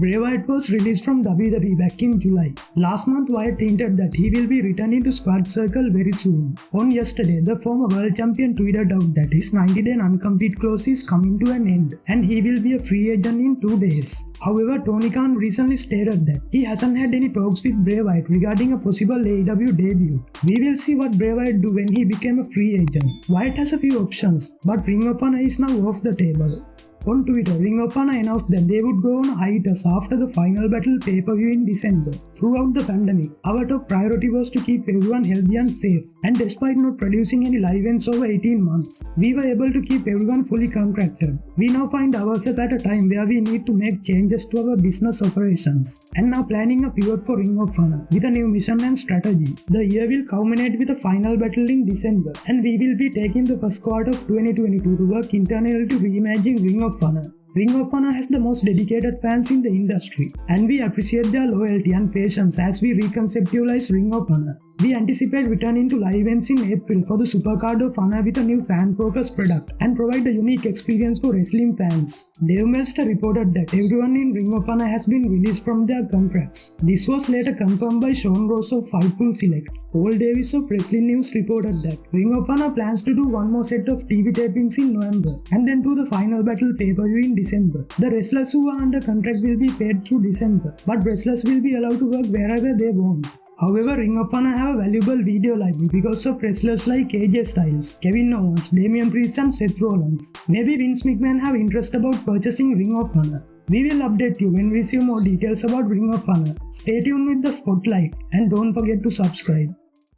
Bray Wyatt was released from WWE back in July. Last month, Wyatt hinted that he will be returning to Squared Circle very soon. On yesterday, the former world champion tweeted out that his 90-day non-compete clause is coming to an end and he will be a free agent in 2 days. However, Tony Khan recently stated that he hasn't had any talks with Bray Wyatt regarding a possible AEW debut. We will see what Bray Wyatt do when he became a free agent. Wyatt has a few options, but Ring of Honor is now off the table. On Twitter, Ring of Honor announced that they would go on hiatus after the Final Battle pay-per-view in December. Throughout the pandemic, our top priority was to keep everyone healthy and safe, and despite not producing any live events over 18 months, we were able to keep everyone fully contracted. We now find ourselves at a time where we need to make changes to our business operations, and now planning a pivot for Ring of Honor with a new mission and strategy. The year will culminate with a Final Battle in December, and we will be taking the first quarter of 2022 to work internally to reimagine Ring of Honor. Ring of Honor has the most dedicated fans in the industry, and we appreciate their loyalty and patience as we reconceptualize Ring of Honor. We anticipate returning to live events in April for the Supercard of Honor with a new fan-focused product and provide a unique experience for wrestling fans. Dave Meltzer reported that everyone in Ring of Honor has been released from their contracts. This was later confirmed by Sean Ross of Fightful Select. Paul Davis of Wrestling News reported that Ring of Honor plans to do one more set of TV tapings in November and then do the Final Battle pay-per-view in December. The wrestlers who are under contract will be paid through December, but wrestlers will be allowed to work wherever they want. However, Ring of Honor have a valuable video library because of wrestlers like AJ Styles, Kevin Owens, Damian Priest and Seth Rollins. Maybe Vince McMahon have interest about purchasing Ring of Honor. We will update you when we see more details about Ring of Honor. Stay tuned with the Spotlight and don't forget to subscribe.